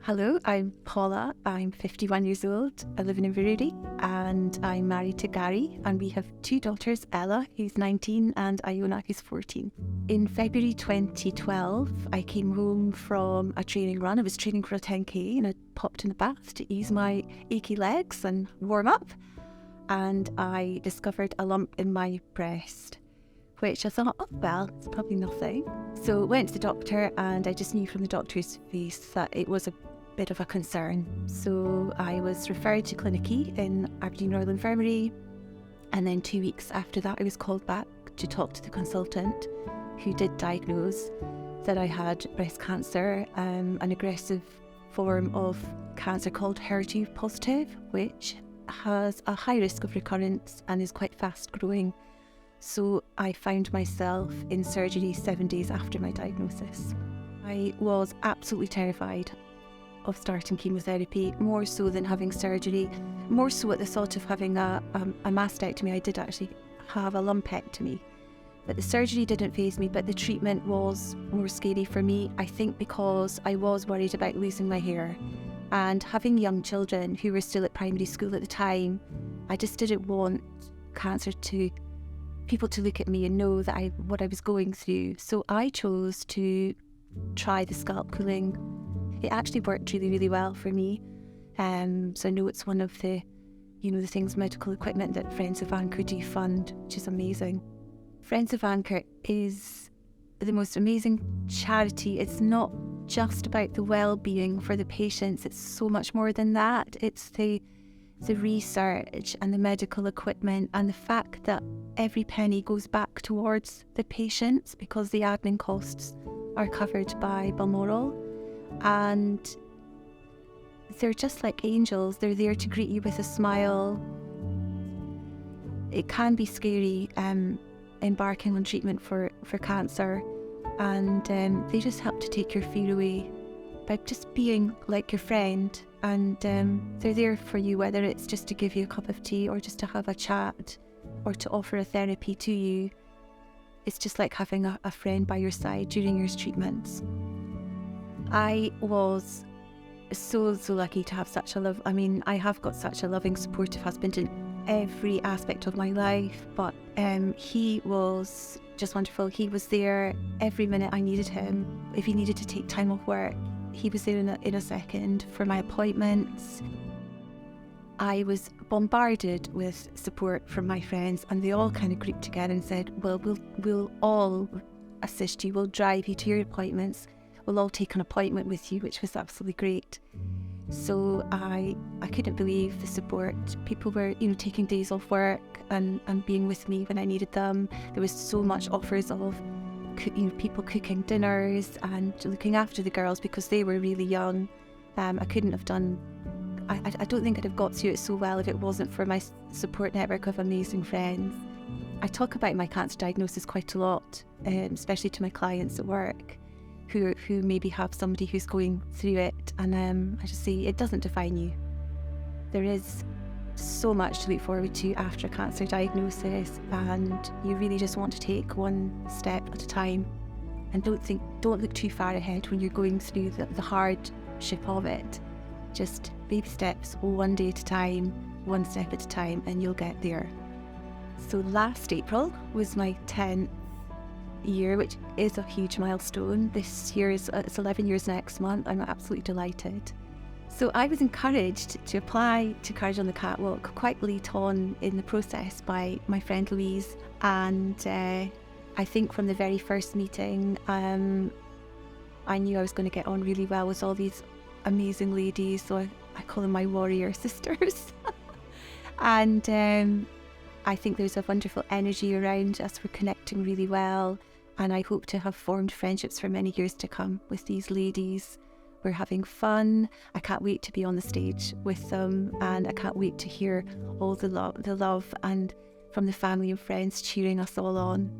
Hello, I'm Paula. I'm 51 years old. I live in Inverurie and I'm married to Gary, and we have two daughters, Ella, who's 19, and Iona, who's 14. In February 2012, I came home from a training run. I was training for a 10k and I popped in the bath to ease my achy legs and warm up, and I discovered a lump in my breast, which I thought, oh, well, it's probably nothing. So went to the doctor, and I just knew from the doctor's face that it was a bit of a concern. So I was referred to Clinicy in Aberdeen Royal Infirmary, and then 2 weeks after that I was called back to talk to the consultant who did diagnose that I had breast cancer, an aggressive form of cancer called HER2 positive, which has a high risk of recurrence and is quite fast growing. So I found myself in surgery 7 days after my diagnosis. I was absolutely terrified of starting chemotherapy, more so than having surgery, more so at the thought of having a mastectomy. I did actually have a lumpectomy, but the surgery didn't faze me, but the treatment was more scary for me, I think because I was worried about losing my hair. And having young children who were still at primary school at the time, I just didn't want people to look at me and know that what I was going through. So I chose to try the scalp cooling. It actually worked really, really well for me. So I know it's one of the things, medical equipment that Friends of Anchor do fund, which is amazing. Friends of Anchor is the most amazing charity. It's not just about the well-being for the patients. It's so much more than that. It's the research and the medical equipment, and the fact that every penny goes back towards the patients because the admin costs are covered by Balmoral. And they're just like angels. They're there to greet you with a smile. It can be scary embarking on treatment for cancer, and they just help to take your fear away by just being like your friend. And they're there for you, whether it's just to give you a cup of tea or just to have a chat or to offer a therapy to you. It's just like having a friend by your side during your treatments. I was so lucky to have such a love. I mean, I have got such a loving, supportive husband in every aspect of my life, but he was just wonderful. He was there every minute I needed him. If he needed to take time off work, he was there in a second for my appointments. I was bombarded with support from my friends, and they all kind of grouped together and said, well, we'll all assist you, we'll drive you to your appointments, we'll all take an appointment with you, which was absolutely great. So I couldn't believe the support. People were, taking days off work and being with me when I needed them. There was so much offers of people cooking dinners and looking after the girls because they were really young. I don't think I'd have got through it so well if it wasn't for my support network of amazing friends. I talk about my cancer diagnosis quite a lot, especially to my clients at work who maybe have somebody who's going through it, and I just say it doesn't define you. There is so much to look forward to after a cancer diagnosis, and you really just want to take one step at a time, and don't look too far ahead when you're going through the hardship of it. Just baby steps, one day at a time, one step at a time, and you'll get there. So last April was my 10th year, which is a huge milestone. This year it's 11 years next month. I'm absolutely delighted. So I was encouraged to apply to Courage on the Catwalk quite late on in the process by my friend Louise, and I think from the very first meeting I knew I was going to get on really well with all these amazing ladies, so I call them my warrior sisters. And I think there's a wonderful energy around us. We're connecting really well, and I hope to have formed friendships for many years to come with these ladies. We're having fun. I can't wait to be on the stage with them, and I can't wait to hear all the love and from the family and friends cheering us all on.